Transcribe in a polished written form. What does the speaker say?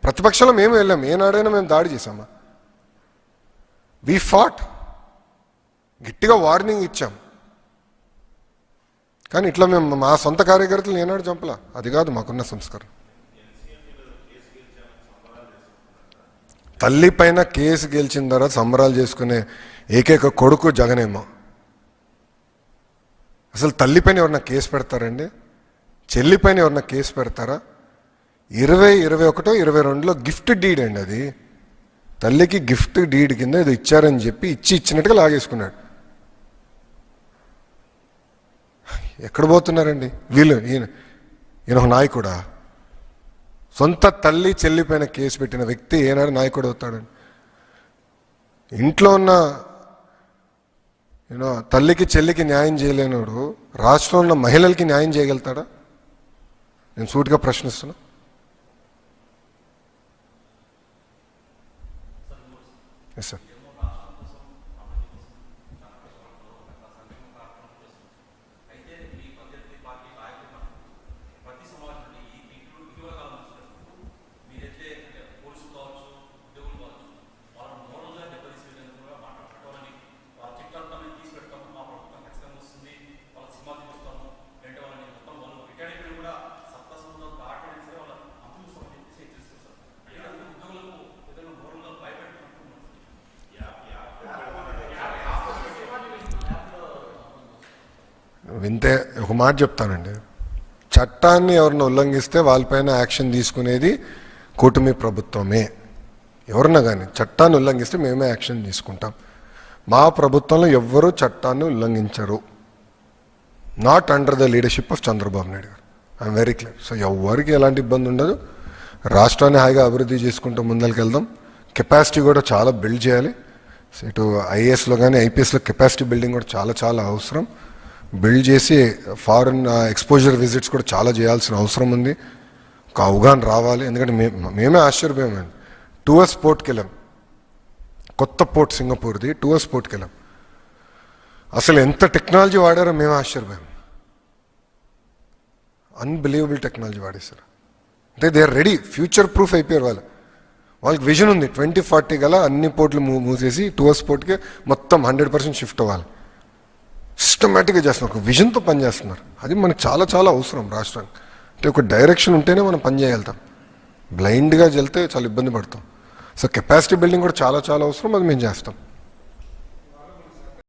ప్రతిపక్షంలో మేము వెళ్ళాం, ఏనాడైనా మేము దాడి చేశామా? వి ఫాట్, గట్టిగా వార్నింగ్ ఇచ్చాం. కానీ ఇట్లా మేము మా సొంత కార్యకర్తలు ఏనాడు చంపలా. అది కాదు మాకున్న సంస్కారం. తల్లి పైన కేసు గెలిచిన తర్వాత సంబరాలు చేసుకునే ఏకైక కొడుకు జగనేమో. అసలు తల్లిపైన ఎవరన్నా కేసు పెడతారండి? చెల్లిపైన ఎవరన్నా కేసు పెడతారా? 2021, 22లో గిఫ్ట్ డీడ్ అండి అది. తల్లికి గిఫ్ట్ డీడ్ కింద ఇది ఇచ్చారని చెప్పి ఇచ్చినట్టుగా లాగేసుకున్నాడు. ఎక్కడ పోతున్నారండి వీళ్ళు? ఈయన ఒక నాయకుడా? సొంత తల్లి చెల్లిపైన కేసు పెట్టిన వ్యక్తి ఏనాడు నాయకుడు అవుతాడండి? ఇంట్లో ఉన్న తల్లికి చెల్లికి న్యాయం చేయలేనోడు రాష్ట్రంలో ఉన్న మహిళలకి న్యాయం చేయగలుగుతాడా? నేను సూటిగా ప్రశ్నిస్తున్నా. Yes sir. వింతే. ఒక మాట చెప్తానండి, చట్టాన్ని ఎవరిని ఉల్లంఘిస్తే వాళ్ళపైన యాక్షన్ తీసుకునేది కూటమి ప్రభుత్వమే. ఎవరన్నా కానీ చట్టాన్ని ఉల్లంఘిస్తే మేమే యాక్షన్ తీసుకుంటాం. మా ప్రభుత్వంలో ఎవ్వరూ చట్టాన్ని ఉల్లంఘించరు. Not under the leadership of Chandrababu Naidu garu. I'm very clear. So ఎవరికి ఎలాంటి ఇబ్బంది ఉండదు. రాష్ట్రాన్ని హాయిగా అభివృద్ధి చేసుకుంటూ ముందరికి వెళ్దాం. కెపాసిటీ కూడా చాలా బిల్డ్ చేయాలి. ఇటు ఐఏఎస్లో కానీ ఐపీఎస్లో కెపాసిటీ బిల్డింగ్ కూడా చాలా చాలా అవసరం. బిల్డ్ చేసి ఫారెన్ ఎక్స్పోజర్ విజిట్స్ కూడా చాలా చేయాల్సిన అవసరం ఉంది. ఒక అవగాహన రావాలి. ఎందుకంటే మేమే ఆశ్చర్యపోయామండి. టూవర్స్ పోర్ట్కి వెళ్ళాం, కొత్త పోర్ట్ సింగపూర్ది. టూవర్స్ పోర్ట్కి వెళ్ళాం. అసలు ఎంత టెక్నాలజీ వాడారో మేము ఆశ్చర్యపోయాం. అన్బిలీవబుల్ టెక్నాలజీ వాడేశారు. అంటే they are ready, future proof అయిపోయారు వాళ్ళు. వాళ్ళకి విజన్ ఉంది. 2040 గల అన్ని పోర్ట్లు మూసేసి టూవర్స్ పోర్ట్కి మొత్తం 100% షిఫ్ట్ అవ్వాలి. సిస్టమేటిక్గా చేస్తున్నారు, ఒక విజన్తో పనిచేస్తున్నారు. అది మనకు చాలా చాలా అవసరం రాష్ట్రానికి. అంటే ఒక డైరెక్షన్ ఉంటేనే మనం పని చేయగలుగుతాం. బ్లైండ్గా వెళ్తే చాలా ఇబ్బంది పడతాం. సో కెపాసిటీ బిల్డింగ్ కూడా చాలా చాలా అవసరం. అది మేము చేస్తాం.